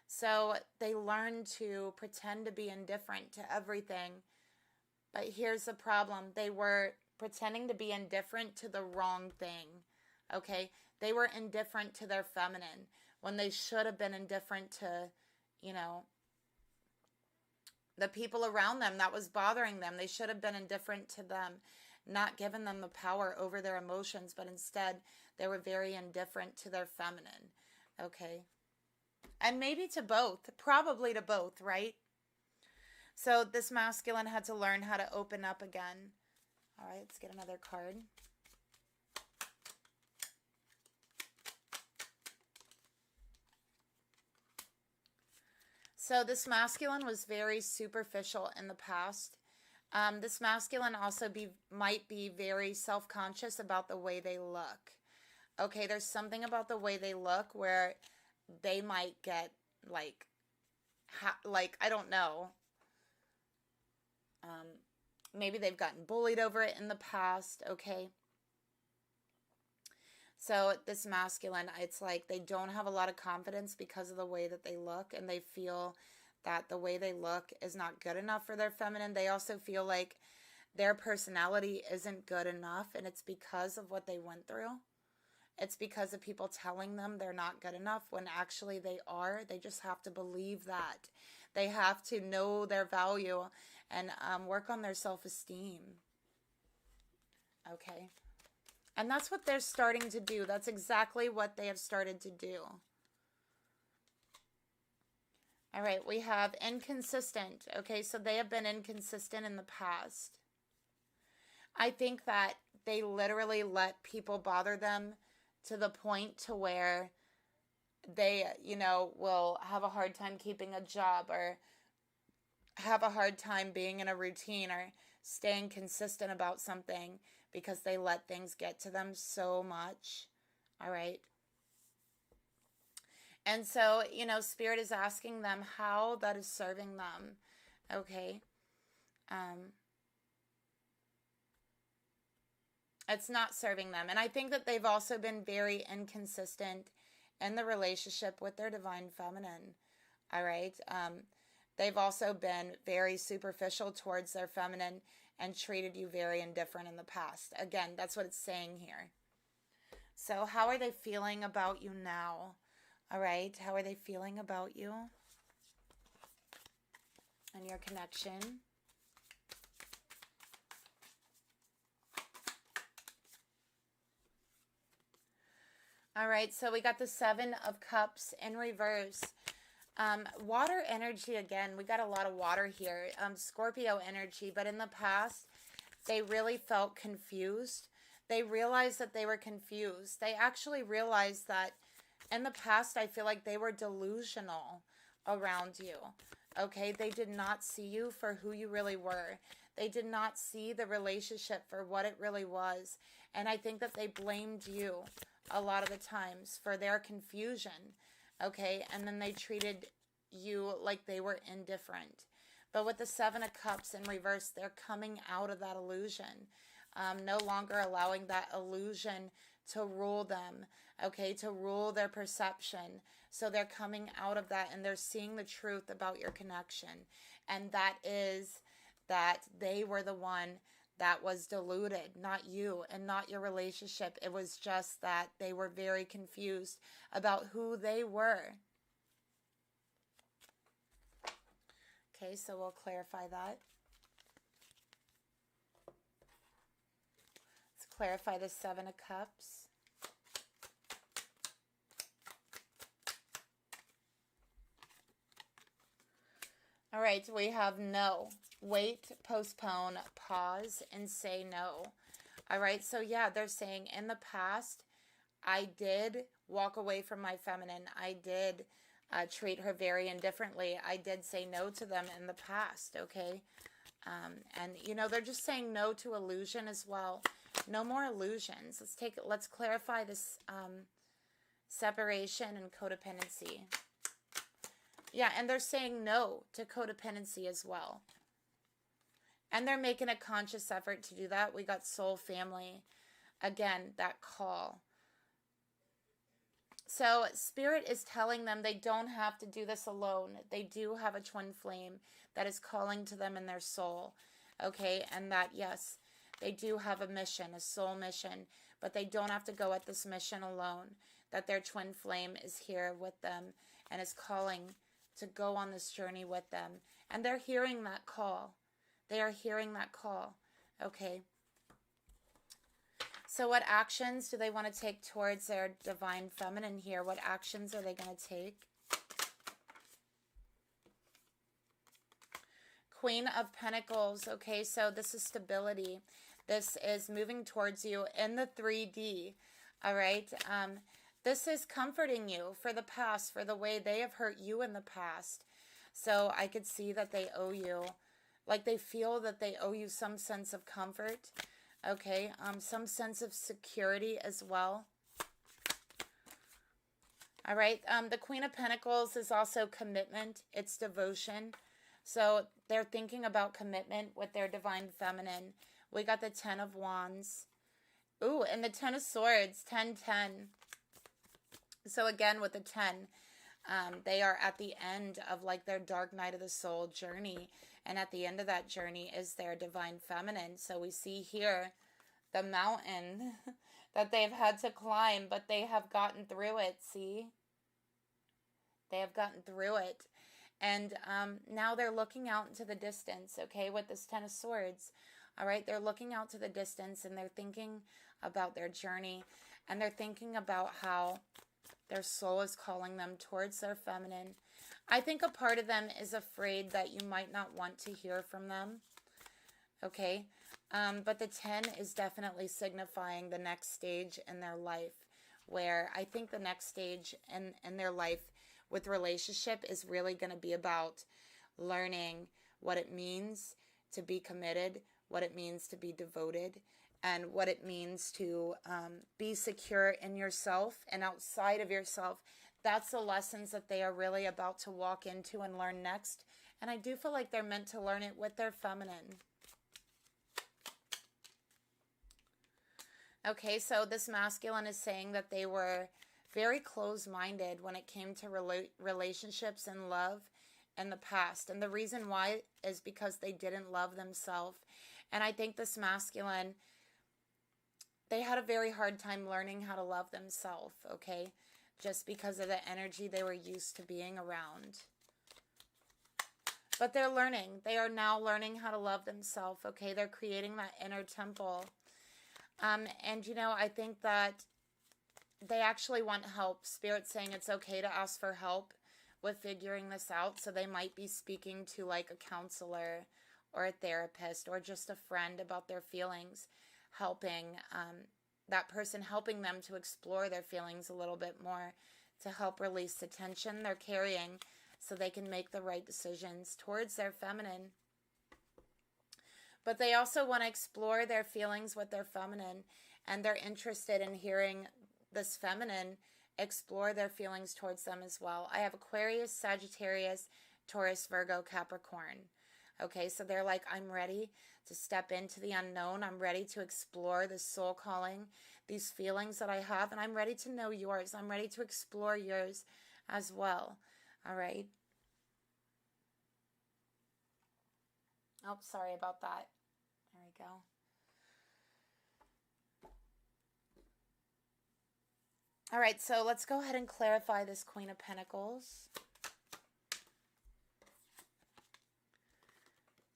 So they learned to pretend to be indifferent to everything. But here's the problem. They were pretending to be indifferent to the wrong thing. Okay? They were indifferent to their feminine when they should have been indifferent to, you know, the people around them that was bothering them. They should have been indifferent to them, not given them the power over their emotions, but instead they were very indifferent to their feminine. Okay? And maybe to both, probably to both, right? So this masculine had to learn how to open up again. All right, let's get another card. So this masculine was very superficial in the past. This masculine also might be very self-conscious about the way they look. Okay, there's something about the way they look where they might get like I don't know. Maybe they've gotten bullied over it in the past. Okay. So this masculine, it's like they don't have a lot of confidence because of the way that they look, and they feel that the way they look is not good enough for their feminine. They also feel like their personality isn't good enough, and it's because of what they went through. It's because of people telling them they're not good enough when actually they are. They just have to believe that. They have to know their value and work on their self-esteem. Okay. And that's what they're starting to do. That's exactly what they have started to do. All right, we have inconsistent. Okay, so they have been inconsistent in the past. I think that they literally let people bother them to the point to where they, you know, will have a hard time keeping a job or have a hard time being in a routine or staying consistent about something because they let things get to them so much. All right. And so, you know, Spirit is asking them how that is serving them. Okay. It's not serving them. And I think that they've also been very inconsistent in the relationship with their divine feminine. All right. They've also been very superficial towards their feminine and treated you very indifferent in the past. Again, that's what it's saying here. So how are they feeling about you now? All right. How are they feeling about you and your connection? All right. So we got the 7 of Cups in reverse. Water energy again. We got a lot of water here. Scorpio energy. But in the past, they really felt confused. They realized that they were confused. They actually realized that in the past, I feel like they were delusional around you. Okay? They did not see you for who you really were. They did not see the relationship for what it really was. And I think that they blamed you a lot of the times for their confusion. Okay, and then they treated you like they were indifferent. But with the 7 of Cups in reverse, they're coming out of that illusion. No longer allowing that illusion to rule them. Okay, to rule their perception. So they're coming out of that and they're seeing the truth about your connection. And that is that they were the one that was deluded, not you and not your relationship. It was just that they were very confused about who they were. Okay, so we'll clarify that. Let's clarify the 7 of Cups. All right, we have no. Wait, postpone, pause, and say no. All right, so yeah, they're saying in the past, I did walk away from my feminine. I did treat her very indifferently. I did say no to them in the past, okay? And, you know, they're just saying no to illusion as well. No more illusions. Let's clarify this separation and codependency. Yeah, and they're saying no to codependency as well. And they're making a conscious effort to do that. We got soul family. Again, that call. So Spirit is telling them they don't have to do this alone. They do have a twin flame that is calling to them in their soul. Okay, and that, yes, they do have a mission, a soul mission, but they don't have to go at this mission alone. That their twin flame is here with them and is calling to go on this journey with them. And they're hearing that call. They are hearing that call. Okay. So what actions do they want to take towards their divine feminine here? What actions are they going to take? Queen of Pentacles. Okay, so this is stability. This is moving towards you in the 3D. All right. This is comforting you for the past, for the way they have hurt you in the past. So I could see that they owe you, like they feel that they owe you some sense of comfort. Okay, some sense of security as well. All right, the Queen of Pentacles is also commitment. It's devotion. So they're thinking about commitment with their divine feminine. We got the 10 of Wands. Ooh, and the 10 of Swords, 10-10. So again, with the 10, they are at the end of like their dark night of the soul journey. And at the end of that journey is their divine feminine. So we see here the mountain that they've had to climb, but they have gotten through it, see? They have gotten through it. And now they're looking out into the distance, okay, with this 10 of Swords. All right, they're looking out to the distance and they're thinking about their journey. And they're thinking about how their soul is calling them towards their feminine. I think a part of them is afraid that you might not want to hear from them. Okay. But the 10 is definitely signifying the next stage in their life, where I think the next stage in their life with relationship is really going to be about learning what it means to be committed, what it means to be devoted, and what it means to be secure in yourself and outside of yourself. That's the lessons that they are really about to walk into and learn next. And I do feel like they're meant to learn it with their feminine. Okay, so this masculine is saying that they were very close-minded when it came to relationships and love in the past. And the reason why is because they didn't love themselves. And I think this masculine, they had a very hard time learning how to love themselves, okay? Just because of the energy they were used to being around. But they're learning. They are now learning how to love themselves, okay? They're creating that inner temple. And, you know, I think that they actually want help. Spirit's saying it's okay to ask for help with figuring this out. So they might be speaking to like a counselor or a therapist or just a friend about their feelings, helping that person, helping them to explore their feelings a little bit more, to help release the tension they're carrying so they can make the right decisions towards their feminine. But they also want to explore their feelings with their feminine, and they're interested in hearing this feminine explore their feelings towards them as well. I have Aquarius, Sagittarius, Taurus, Virgo, Capricorn. Okay, so they're like, I'm ready to step into the unknown. I'm ready to explore the soul calling, these feelings that I have, and I'm ready to know yours. I'm ready to explore yours as well. All right. Oh, sorry about that. There we go. All right, so let's go ahead and clarify this Queen of Pentacles.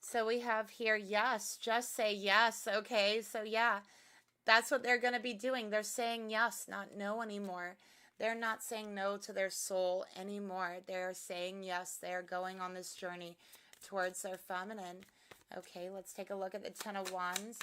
So we have here, yes, just say yes, okay? So yeah, that's what they're going to be doing. They're saying yes, not no anymore. They're not saying no to their soul anymore. They're saying yes. They're going on this journey towards their feminine. Okay, let's take a look at the 10 of Wands.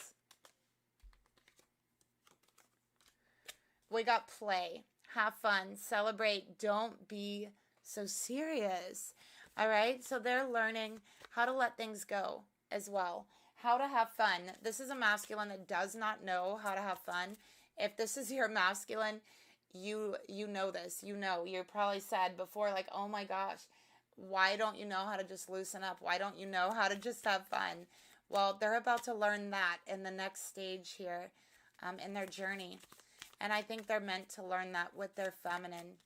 We got play. have fun, celebrate, don't be so serious. All right, so they're learning how to let things go as well, how to have fun. This is a masculine that does not know how to have fun. If this is your masculine, you know this. You know, you probably said before, like, oh my gosh, why don't you know how to just loosen up? Why don't you know how to just have fun? Well, they're about to learn that in the next stage here in their journey. And I think they're meant to learn that with their feminine.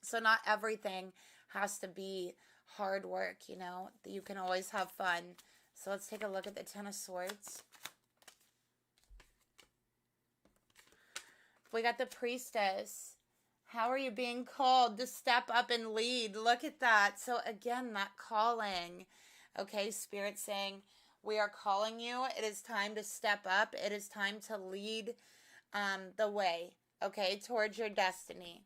So not everything has to be hard work, you know. You can always have fun. So let's take a look at the Ten of Swords. We got the Priestess. How are you being called to step up and lead? Look at that. So again, that calling. Okay, Spirit saying, we are calling you. It is time to step up. It is time to lead the way, okay, towards your destiny.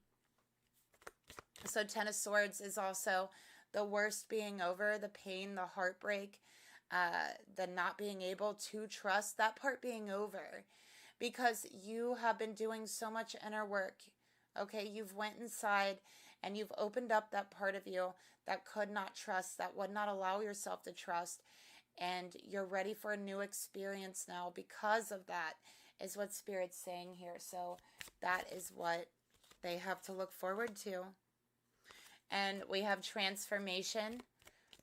So Ten of Swords is also the worst being over, the pain, the heartbreak, the not being able to trust, that part being over. Because you have been doing so much inner work, okay? You've went inside and you've opened up that part of you that could not trust, that would not allow yourself to trust. And you're ready for a new experience now because of that, is what Spirit's saying here. So that is what they have to look forward to. And we have transformation.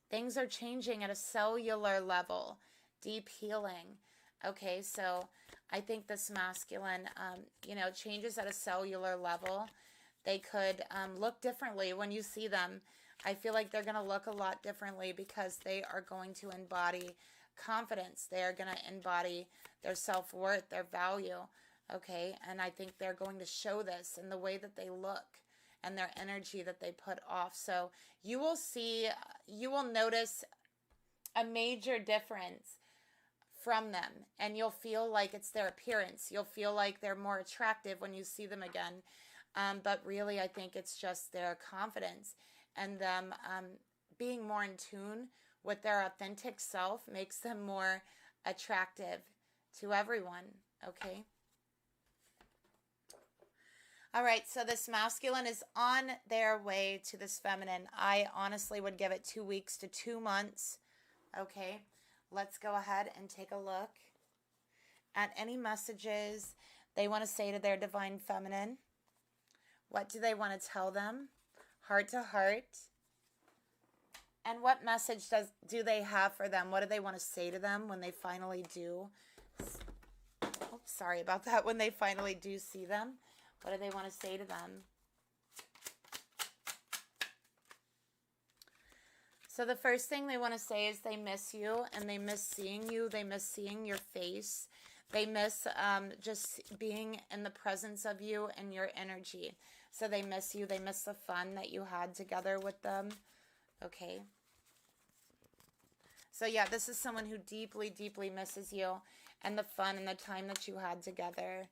Things are changing at a cellular level. Deep healing. Okay, so I think this masculine, you know, changes at a cellular level. They could look differently when you see them. I feel like they're going to look a lot differently because they are going to embody confidence. They are going to embody their self-worth, their value, okay? And I think they're going to show this in the way that they look and their energy that they put off. So you will see, you will notice a major difference from them, and you'll feel like it's their appearance. You'll feel like they're more attractive when you see them again. But really, I think it's just their confidence and them being more in tune with their authentic self makes them more attractive to everyone, okay? All right, so this masculine is on their way to this feminine. I honestly would give it 2 weeks to 2 months, okay? Let's go ahead and take a look at any messages they want to say to their divine feminine. What do they want to tell them? Heart to heart. And what message do they have for them? What do they want to say to them when they finally do? Oh, sorry about that. When they finally do see them, what do they want to say to them? So the first thing they want to say is they miss you, and they miss seeing you. They miss seeing your face. They miss just being in the presence of you and your energy. So they miss you. They miss the fun that you had together with them. Okay. So yeah, this is someone who deeply, deeply misses you and the fun and the time that you had together.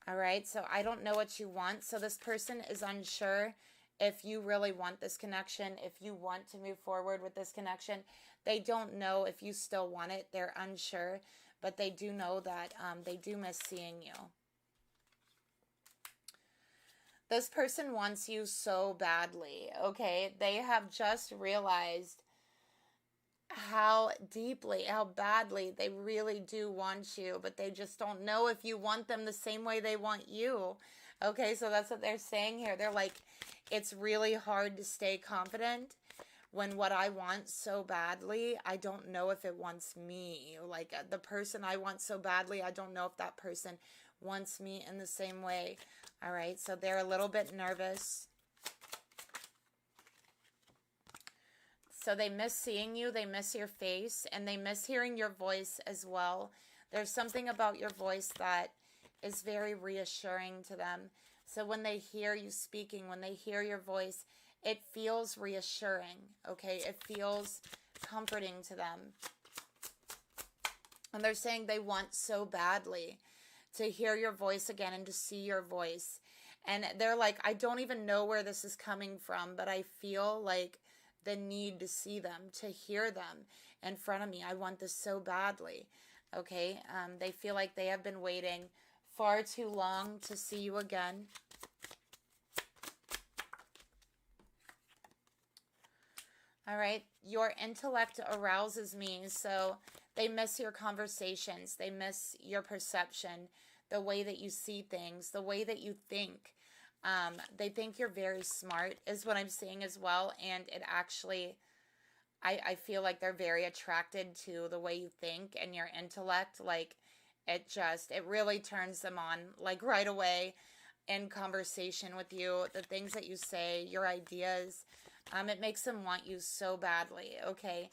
All right. So I don't know what you want. So this person is unsure if you really want this connection, if you want to move forward with this connection. They don't know if you still want it. They're unsure, but they do know that they do miss seeing you. This person wants you so badly, okay? They have just realized how deeply, how badly they really do want you, but they just don't know if you want them the same way they want you. Okay, so that's what they're saying here. They're like, it's really hard to stay confident when what I want so badly, I don't know if it wants me. Like the person I want so badly, I don't know if that person wants me in the same way. All right, so they're a little bit nervous. So they miss seeing you, they miss your face, and they miss hearing your voice as well. There's something about your voice that is very reassuring to them. So when they hear you speaking, when they hear your voice, it feels reassuring, okay? It feels comforting to them. And they're saying they want so badly to hear your voice again and to see your voice. And they're like, I don't even know where this is coming from, but I feel like the need to see them, to hear them in front of me. I want this so badly, okay? They feel like they have been waiting far too long to see you again. All right. Your intellect arouses me. So they miss your conversations. They miss your perception, the way that you see things, the way that you think. They think you're very smart is what I'm seeing as well. And it actually, I feel like they're very attracted to the way you think and your intellect. Like it really turns them on like right away in conversation with you. The things that you say, your ideas, it makes them want you so badly, okay?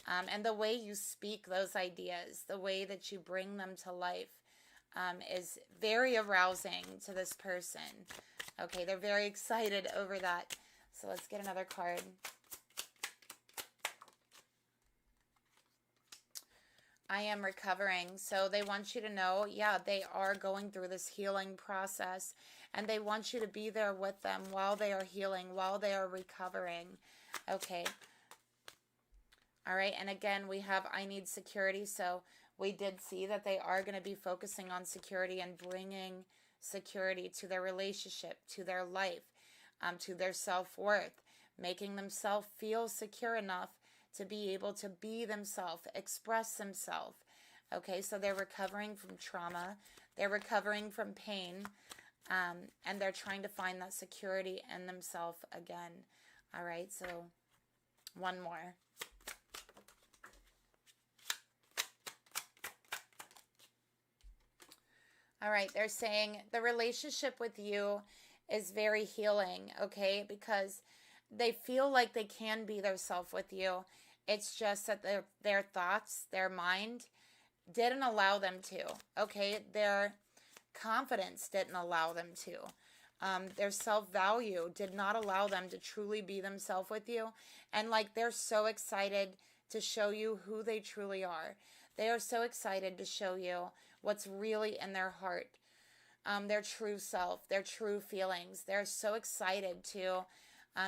And the way you speak those ideas, the way that you bring them to life is very arousing to this person. Okay, they're very excited over that. So let's get another card. I am recovering. So they want you to know, yeah, they are going through this healing process. And they want you to be there with them while they are healing, while they are recovering. Okay. All right. And again, we have I need security. So we did see that they are going to be focusing on security and bringing security to their relationship, to their life, to their self-worth, making themselves feel secure enough to be able to be themselves, express themselves. Okay, so they're recovering from trauma. They're recovering from pain. And they're trying to find that security in themselves again. All right, so one more. All right, they're saying the relationship with you is very healing, okay? Because they feel like they can be their self with you. It's just that their thoughts, their mind didn't allow them to, okay? Their confidence didn't allow them to. Their self-value did not allow them to truly be themselves with you. And like they're so excited to show you who they truly are. They are so excited to show you what's really in their heart, their true self, their true feelings. They're so excited to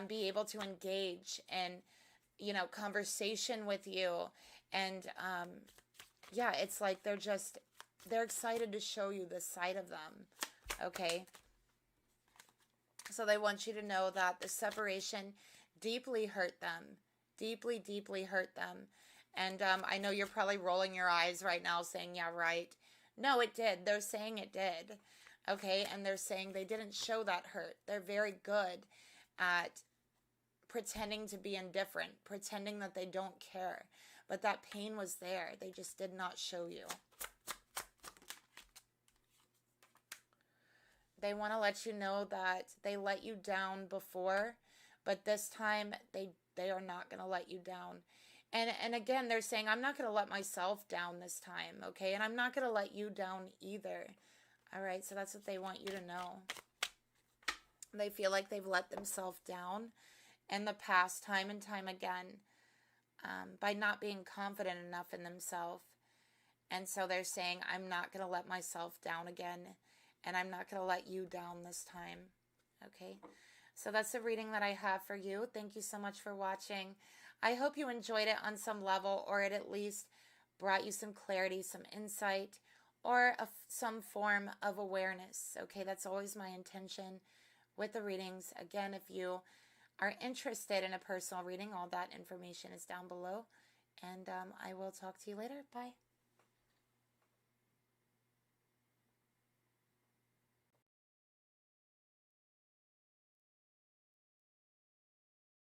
be able to engage in, conversation with you. And yeah, it's like they're excited to show you this side of them, okay? So they want you to know that the separation deeply hurt them, deeply, deeply hurt them. And I know you're probably rolling your eyes right now saying, yeah, right. No, it did. They're saying it did, okay? And they're saying they didn't show that hurt. They're very good at pretending to be indifferent, pretending that they don't care. But that pain was there. They just did not show you. They want to let you know that they let you down before, but this time they are not going to let you down. And again, they're saying, I'm not going to let myself down this time, okay? And I'm not going to let you down either. All right, so that's what they want you to know. They feel like they've let themselves down in the past time and time again by not being confident enough in themselves. And so they're saying, I'm not going to let myself down again. And I'm not going to let you down this time. Okay. So that's the reading that I have for you. Thank you so much for watching. I hope you enjoyed it on some level, or it at least brought you some clarity, some insight, or some form of awareness. Okay. That's always my intention with the readings. Again, if you are interested in a personal reading, all that information is down below. And I will talk to you later. Bye.